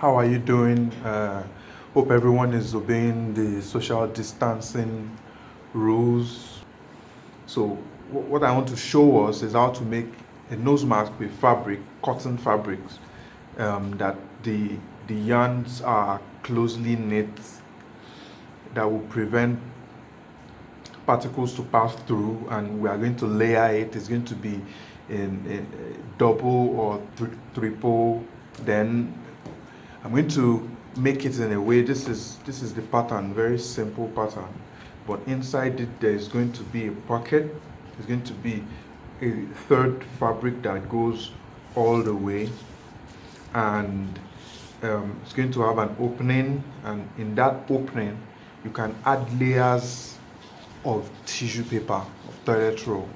How are you doing? Hope everyone is obeying the social distancing rules. So what I want to show us is how to make a nose mask with fabric, cotton fabrics, that the yarns are closely knit, that will prevent particles to pass through, and we are going to layer it. It's going to be in double or triple. Then I'm going to make it in a way, this is the pattern, very simple pattern, but inside it there is going to be a pocket. There's going to be a third fabric that goes all the way, and it's going to have an opening, and in that opening you can add layers of tissue paper, of toilet roll,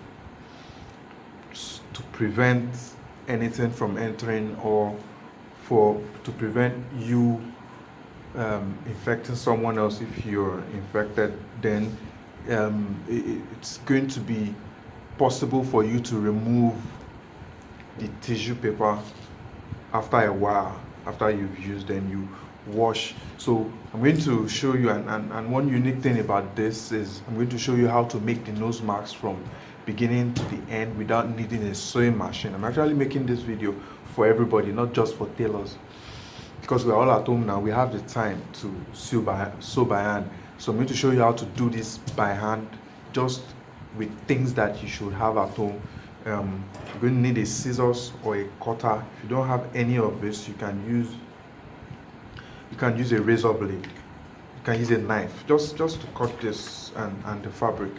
to prevent anything from entering, or to prevent you infecting someone else. If you're infected, then it's going to be possible for you to remove the tissue paper after a while, after you've used and you wash. So I'm going to show you, and one unique thing about this is I'm going to show you how to make the nose masks from beginning to the end without needing a sewing machine. I'm actually making this video for everybody, not just for tailors, because we're all at home now. We have the time to sew by hand. So I'm going to show you how to do this by hand, just with things that you should have at home. You're going to need a scissors or a cutter. If you don't have any of this, you can use a razor blade. You can use a knife just to cut this and the fabric.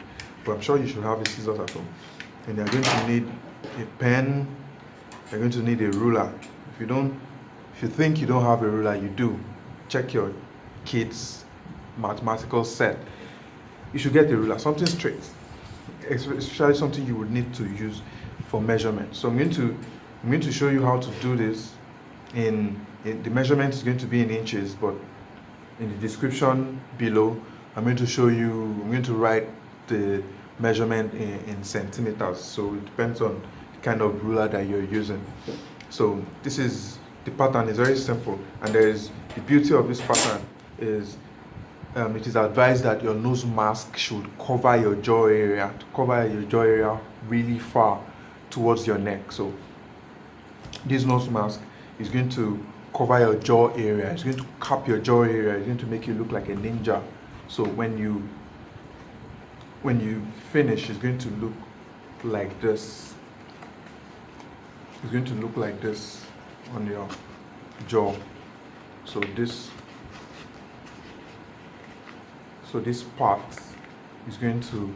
But I'm sure you should have a scissors at home. And you're going to need a pen. You're going to need a ruler. If you think you don't have a ruler, you do. Check your kids' mathematical set. You should get a ruler, something straight, especially something you would need to use for measurement. So I'm going to show you how to do this. The measurement is going to be in inches, but in the description below, I'm going to write the measurement in centimeters. So it depends on the kind of ruler that you're using. So the pattern is very simple, and the beauty of this pattern is it is advised that your nose mask should cover your jaw area, really far towards your neck. So this nose mask is going to cover your jaw area. It's going to cap your jaw area. It's going to make you look like a ninja. So when you finish, it's going to look like this. It's going to look like this on your jaw. So this part is going to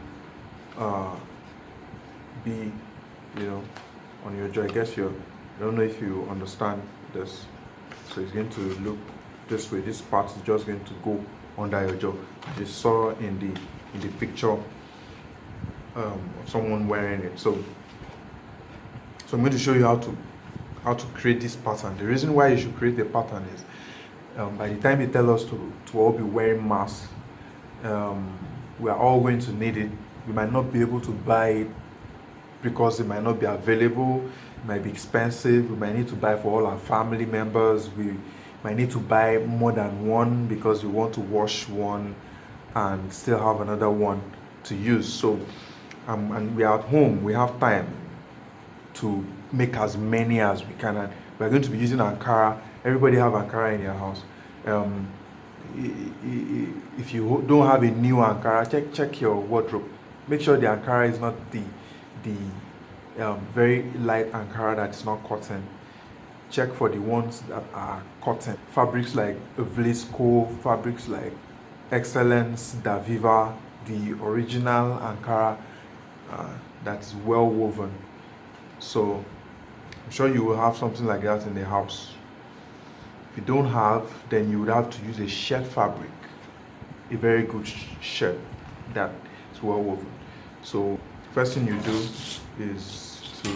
be, on your jaw. I guess I don't know if you understand this. So it's going to look this way. This part is just going to go under your jaw, as you saw in the picture of someone wearing it. So I'm going to show you how to create this pattern. The reason why you should create a pattern is by the time they tell us to all be wearing masks, we are all going to need it. We might not be able to buy it because it might not be available. It might be expensive. We might need to buy for all our family members. We might need to buy more than one because we want to wash one and still have another one to use. So and we are at home, we have time to make as many as we can. And we're going to be using Ankara. Everybody have Ankara in your house. If you don't have a new Ankara, check your wardrobe. Make sure the Ankara is not the very light Ankara that's not cotton. Check for the ones that are cotton. Fabrics like Vlisco, fabrics like Excellence, Daviva, the original Ankara that's well woven. So I'm sure you will have something like that in the house. If you don't have, then you would have to use a shirt fabric, a very good shirt that is well woven. So first thing you do is to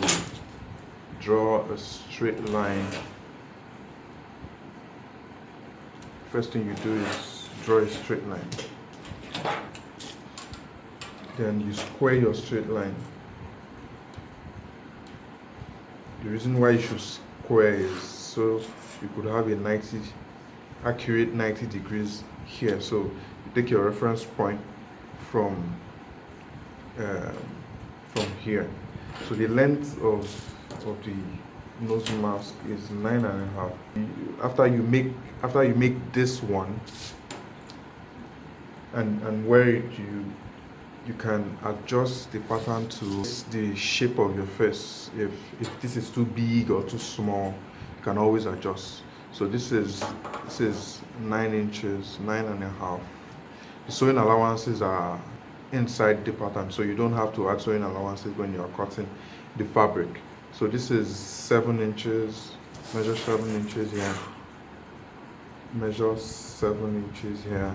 draw a straight line. First thing you do is draw a straight line. Then you square your straight line. The reason why you should square is so you could have a 90 accurate 90 degrees here. So you take your reference point from here. So the length of the nose mask is 9.5. After you make this one and wear it, you can adjust the pattern to the shape of your face. If this is too big or too small, you can always adjust. So this is 9 inches, 9.5. The sewing allowances are inside the pattern, so you don't have to add sewing allowances when you are cutting the fabric. So this is 7 inches. Measure 7 inches here. Measure 7 inches here.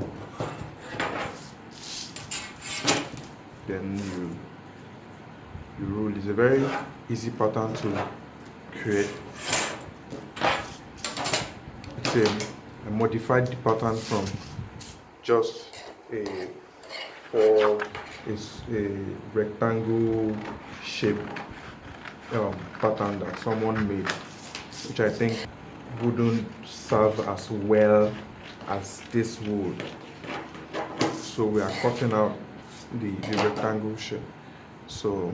Then you rule. It's a very easy pattern to create. It's a modified pattern from just a rectangle shape pattern that someone made, which I think wouldn't serve as well as this would. So we are cutting out the rectangle shape. So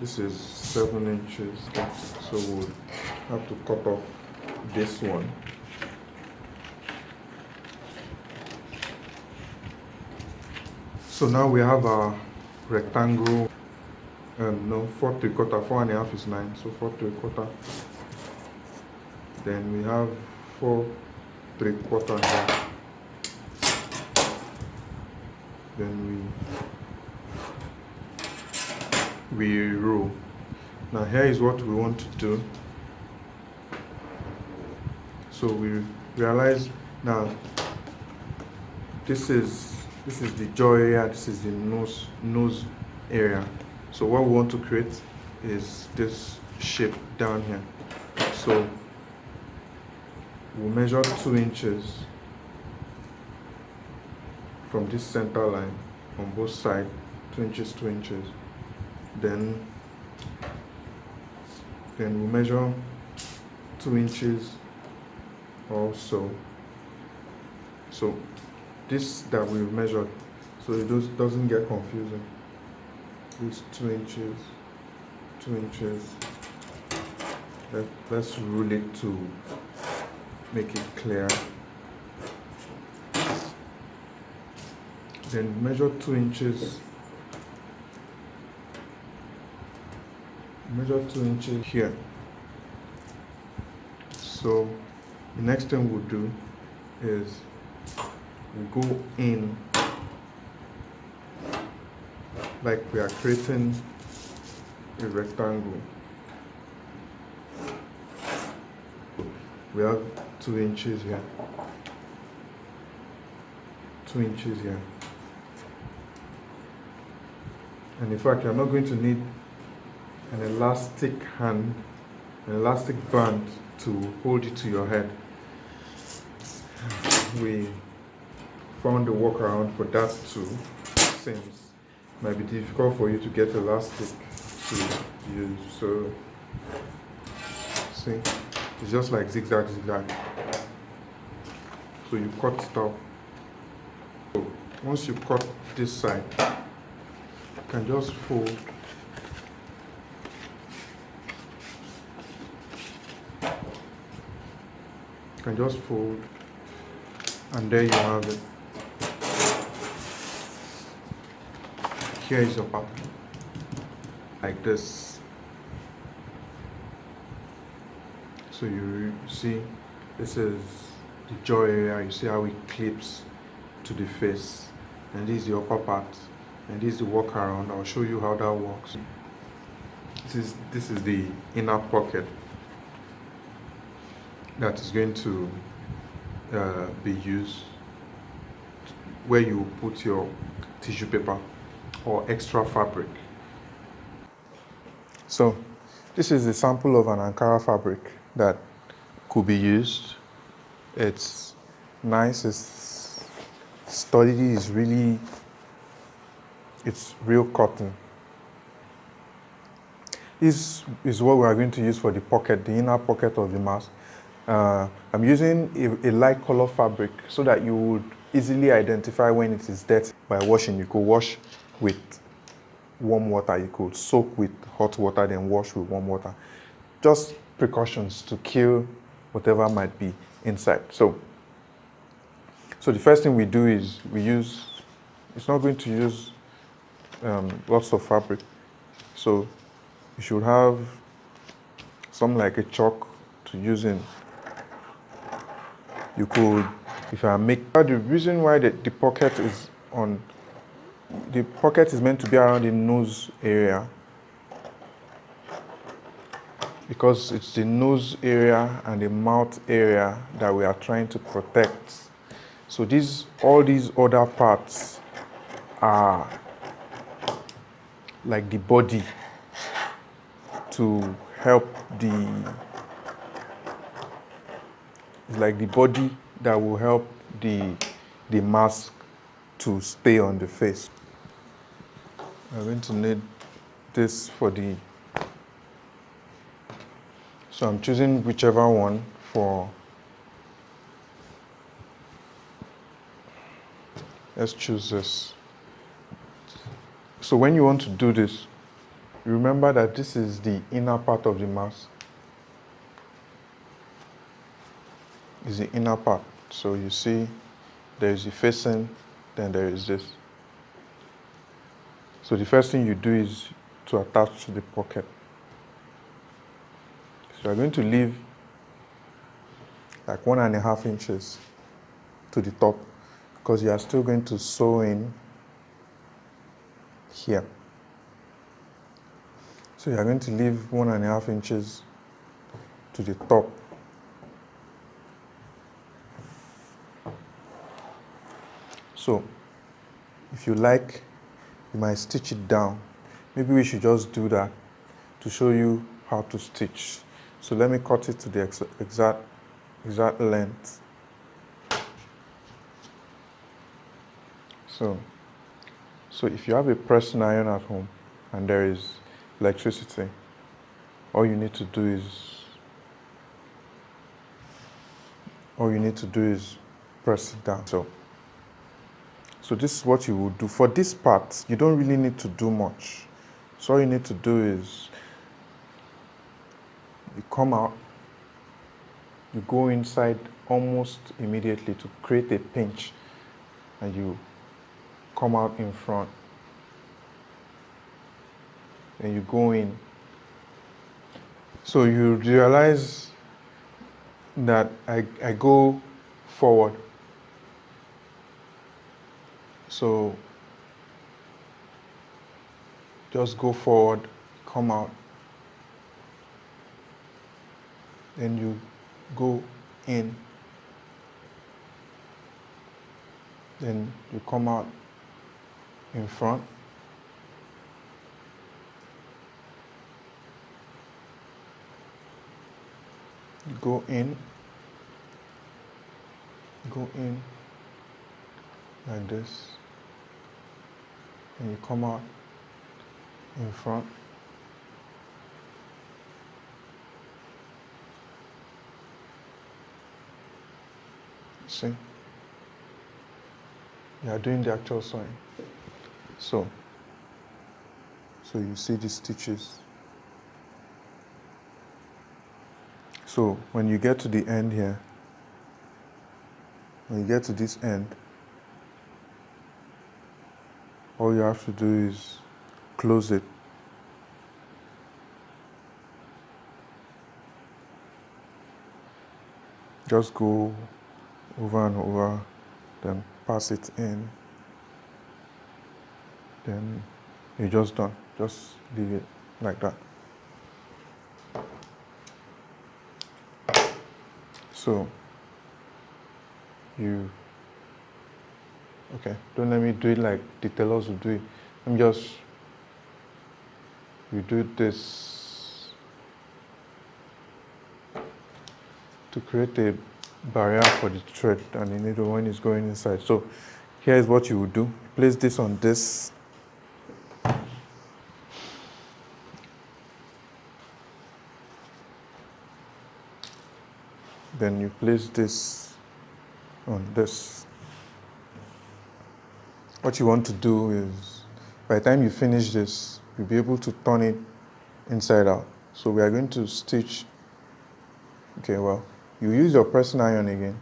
this is 7 inches, so we'll have to cut off this one. So now we have our rectangle, 4 3/4, 4.5 is 9, so 4 3/4. Then we have 4 3/4 here. Then we roll. Now here is what we want to do. So we realize now this is the jaw area, this is the nose area. So what we want to create is this shape down here. So we'll measure 2 inches from this center line on both sides, 2 inches, 2 inches. Then we'll measure 2 inches also. So this that we've measured, so it doesn't get confusing. This 2 inches, 2 inches. Let's rule it to make it clear. Then measure 2 inches. Measure 2 inches here. So the next thing we'll do is we'll go in like we are creating a rectangle. We have 2 inches here, 2 inches here. And in fact, you're not going to need an elastic band to hold it to your head. We found a workaround for that too, since it might be difficult for you to get elastic to use. So see, it's just like zigzag. So you cut it out. So once you cut this side, you can just fold. You can just fold, and there you have it. Here is your pattern, like this. So you see, this is the jaw area. You see how it clips to the face, and this is the upper part, and this is the workaround. I'll show you how that works. This is the inner pocket that is going to be used, where you put your tissue paper or extra fabric. So this is a sample of an Ankara fabric that could be used. It's nice, it's sturdy, it's real cotton. This is what we are going to use for the pocket, the inner pocket of the mask. I'm using a light color fabric so that you would easily identify when it is dirty by washing. You could wash with warm water, you could soak with hot water, then wash with warm water. Just precautions to kill whatever might be inside. So the first thing we do is it's not going to use lots of fabric. So you should have something like a chalk to use in. You could, if I make, the reason why the pocket is on, the pocket is meant to be around the nose area, because it's the nose area and the mouth area that we are trying to protect. So all these other parts are like the body to help it's like the body that will help the mask to stay on the face. I'm going to need this for so I'm choosing whichever one for, let's choose this. So when you want to do this, remember that this is the inner part of the mask. Is the inner part. So you see there is the facing, then there is this. So the first thing you do is to attach to the pocket. So you're going to leave like 1.5 inches to the top, because you are still going to sew in here. So you're going to leave 1.5 inches to the top. So if you like, you might stitch it down. Maybe we should just do that to show you how to stitch. So let me cut it to the exact length. So if you have a pressing iron at home and there is electricity, all you need to do is press it down. So this is what you would do. For this part, you don't really need to do much. So all you need to do is you come out, you go inside almost immediately to create a pinch, and you come out in front. And you go in. So you realize that I go forward. So just go forward, come out, then you go in, then you come out in front, you go in like this, and you come out in front. See? You are doing the actual sewing. So you see the stitches. So when you get to the end here, when you get to this end, all you have to do is close it. Just go over and over, then pass it in, then you're just done. Just leave it like that. So okay, don't let me do it like the tailors will do it. You do this to create a barrier for the thread and the needle when it's going inside. So here is what you would do. Place this on this. Then you place this on this. What you want to do is, by the time you finish this, you'll be able to turn it inside out. So we are going to stitch. Okay, well, you use your pressing iron again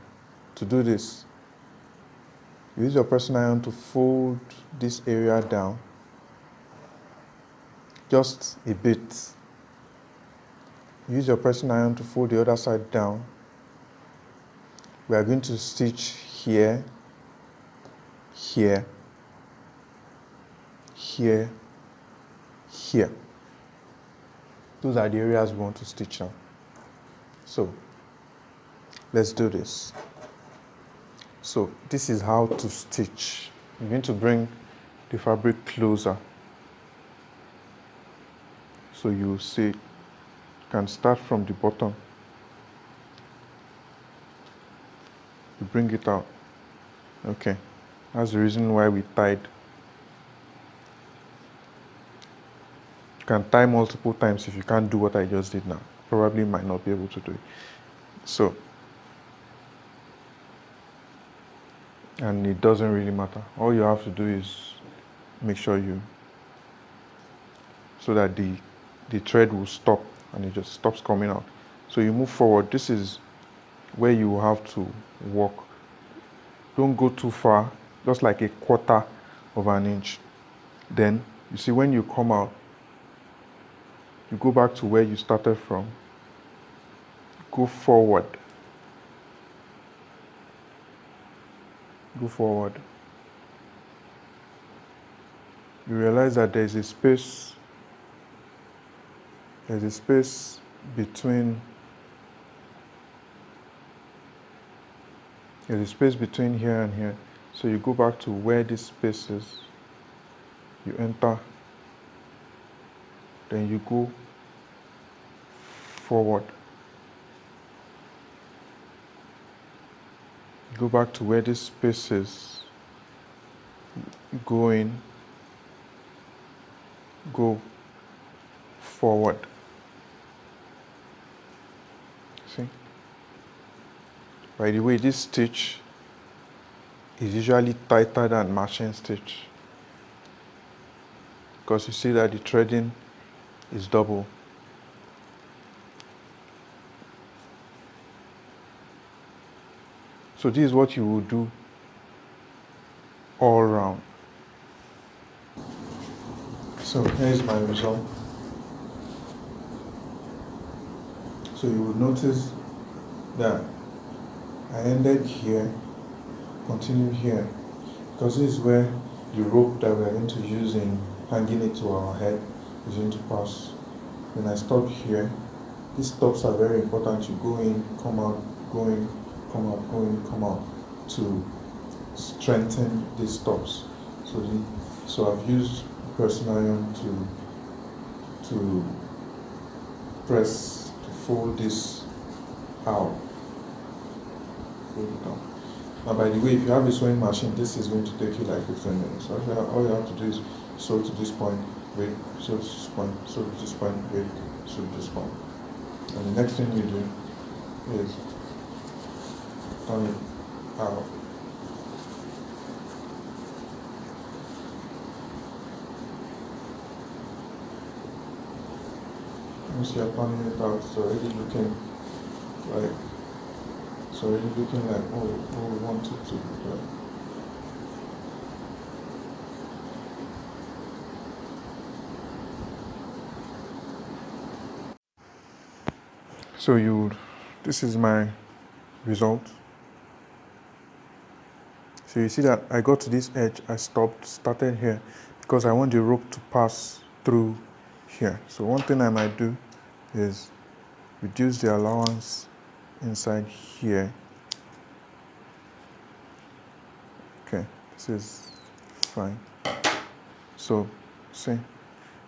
to do this. You use your pressing iron to fold this area down just a bit. Use your pressing iron to fold the other side down. We are going to stitch here, here, here, here. Those are the areas we want to stitch now. So let's do this. So this is how to stitch. You're going to bring the fabric closer. So you see, you can start from the bottom. You bring it out. Okay, that's the reason why we tied. You can tie multiple times if you can't do what I just did now. Probably might not be able to do it. So, and it doesn't really matter. All you have to do is make sure so that the thread will stop and it just stops coming out. So you move forward. This is where you have to walk. Don't go too far, just like a quarter of an inch. Then you see when you come out, you go back to where you started from. Go forward. Go forward. You realize that there's a space between here and here. So you go back to where this space is. You enter. Then you go forward. Go back to where this space is. Go in. Go forward. See? By the way, this stitch is usually tighter than machine stitch, because you see that the threading is double. So this is what you will do all around. So here's my result. So you will notice that I ended here, continued here, because this is where the rope that we are going to use in hanging it to our head is going to pass. Then I stopped here. These stops are very important. You go in, come out, go in, come out, go in, come out, to strengthen these stops. So I've used pressing iron to press, to fold this out. Fold it down. Now, by the way, if you have a sewing machine, this is going to take you like 15 minutes. So all you have to do is sew to this point, wait, sew to this point, sew to this point, wait, sew to this point. And the next thing you do is turn it out. Once you're turning it out, it's already looking like, oh, we want it to look like. So this is my result. So you see that I got to this edge, I started here, because I want the rope to pass through here. So one thing I might do is reduce the allowance inside here. Okay, this is fine. So see,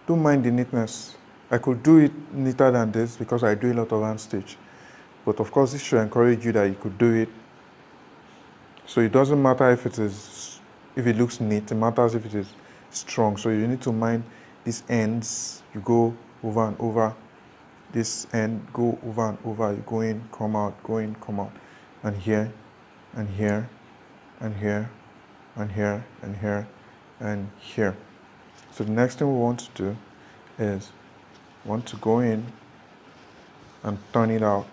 don't mind the neatness. I could do it neater than this because I do a lot of hand stitch. But of course, this should encourage you that you could do it. So it doesn't matter if it looks neat, it matters if it is strong. So you need to mind these ends. You go over and over this end, go over and over, you go in, come out, go in, come out, and here, and here, and here, and here, and here, and here. So the next thing we want to do is we want to go in and turn it out,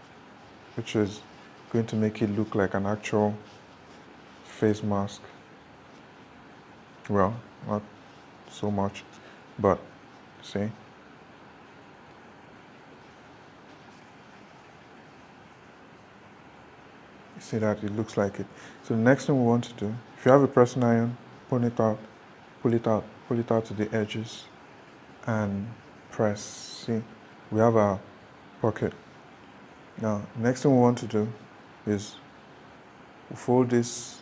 which is going to make it look like an actual face mask. Well, not so much, but see. See that it looks like it. So the next thing we want to do, if you have a pressing iron, pull it out, pull it out, pull it out to the edges and press. See, we have our pocket. Now, next thing we want to do is fold this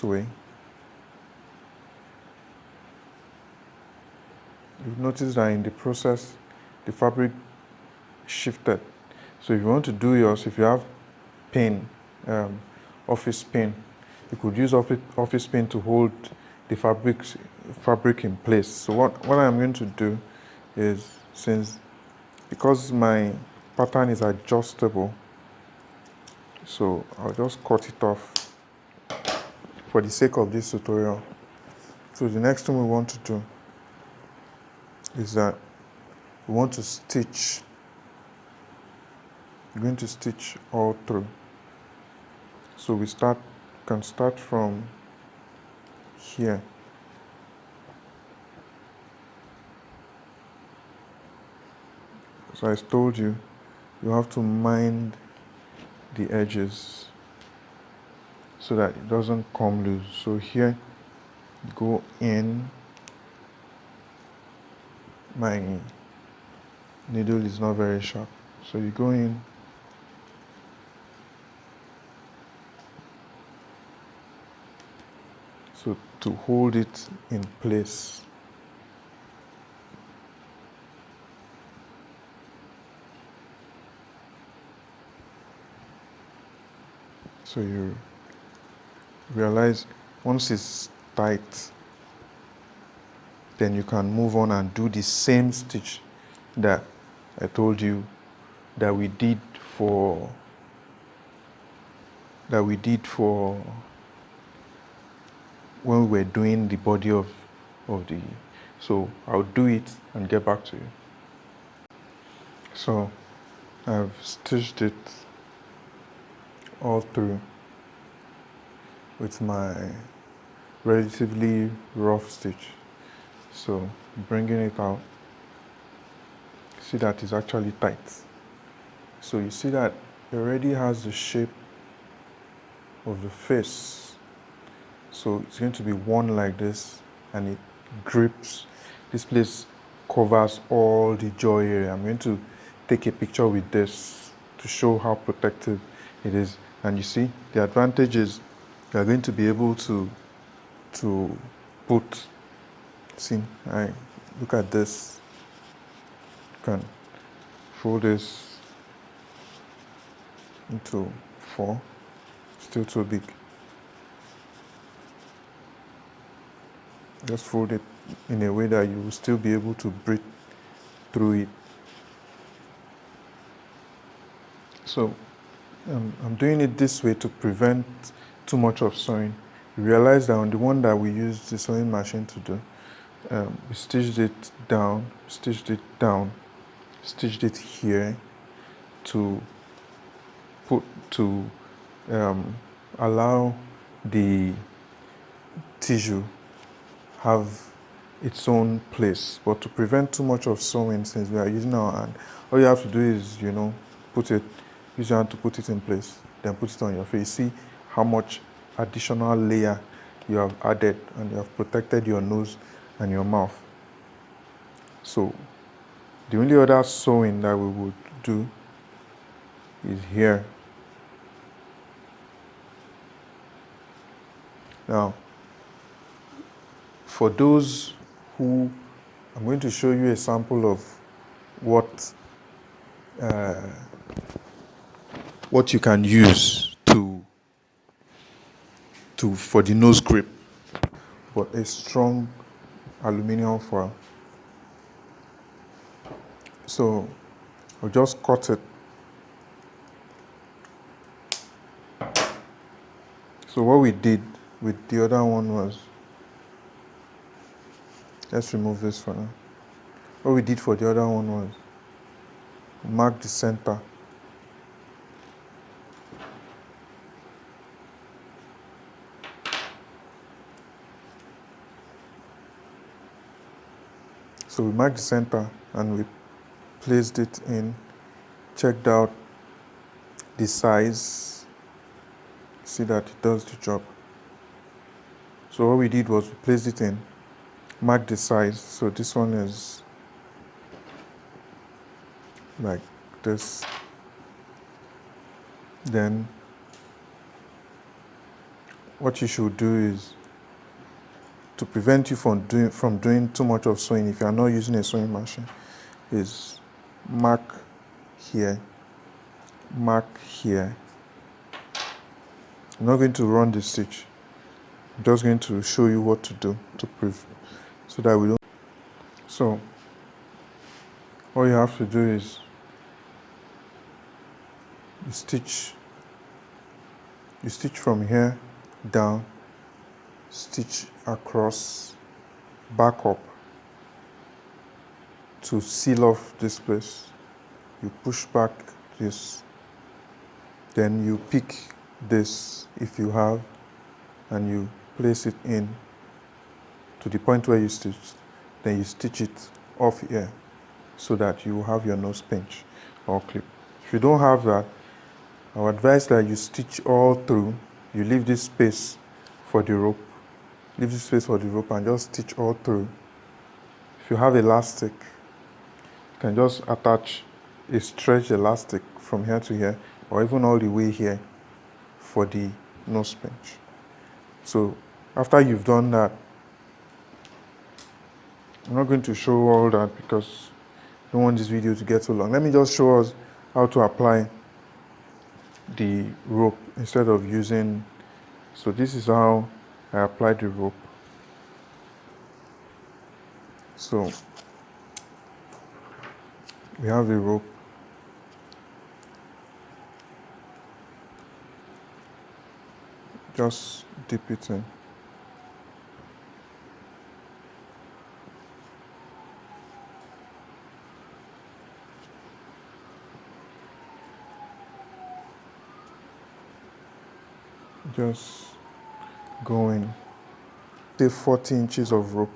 way. You've noticed that in the process, the fabric shifted. So if you want to do yours, if you have pin, office pin, you could use office pin to hold the fabric in place. So what I'm going to do is, because my pattern is adjustable, so I'll just cut it off for the sake of this tutorial. So the next thing we want to do is that we want to stitch. We're going to stitch all through. So we can start from here. So I told you, you have to mind the edges so that it doesn't come loose. So here, go in. My needle is not very sharp. So you go in. So to hold it in place. So you realize once it's tight, then you can move on and do the same stitch that I told you that we did for when we were doing the body of the. So I'll do it and get back to you. So I've stitched it all through with my relatively rough stitch. So bringing it out, see that it's actually tight. So you see that it already has the shape of the face. So it's going to be worn like this, and it grips. This place covers all the jaw area. I'm going to take a picture with this to show how protective it is. And you see, the advantage is you're going to be able to put, see, look at this. You can fold this into 4, still too big. Just fold it in a way that you will still be able to breathe through it. So I'm doing it this way to prevent too much of sewing. You realize that on the one that we used the sewing machine to do, we stitched it down, stitched it here to allow the tissue have its own place. But to prevent too much of sewing, since we are using our hand, all you have to do is, use your hand to put it in place, then put it on your face. See how much additional layer you have added, and you have protected your nose and your mouth. So the only other sewing that we would do is here. Now, for those who, I'm going to show you a sample of what you can use for the nose grip, but a strong aluminum foil. So I'll just cut it. So what we did with the other one was, let's remove this for now. What we did for the other one was mark the center. So we marked the center and we placed it in, checked out the size, see that it does the job. So what we did was we placed it in, marked the size. So this one is like this. Then what you should do is, to prevent you from doing too much of sewing, if you are not using a sewing machine, is mark here, mark here. I'm not going to run the stitch. I'm just going to show you what to do to prove, so that we don't. So all you have to do is you stitch from here down, stitch across, back up to seal off this place. You push back this, then you pick this if you have, and you place it in to the point where you stitched. Then you stitch it off here so that you have your nose pinch or clip. If you don't have that, I would advise that you stitch all through. You leave this space for the rope. Leave this space for the rope and just stitch all through. If you have elastic, you can just attach a stretch elastic from here to here, or even all the way here for the nose pinch. So after you've done that, I'm not going to show all that because I don't want this video to get too long. Let me just show us how to apply the rope instead of using. So this is how I apply the rope. So we have the rope. Just dip it in. Just going. Say 40 inches of rope,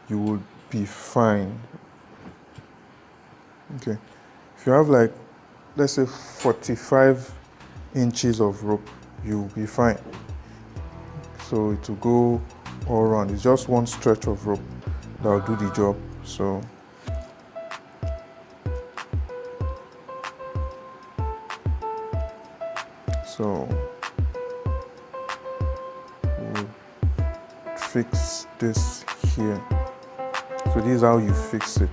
you would be fine. Okay. If you have like, let's say 45 inches of rope, you'll be fine. So it will go all around. It's just one stretch of rope that will do the job. So we'll fix this here. So this is how you fix it.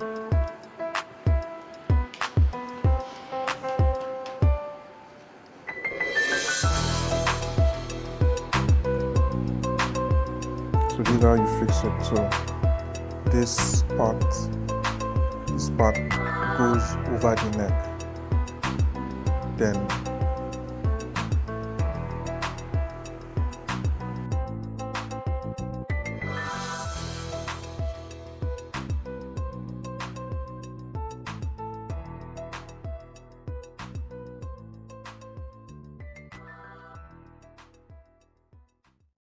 So this is how you fix it. So this part goes over the neck. Then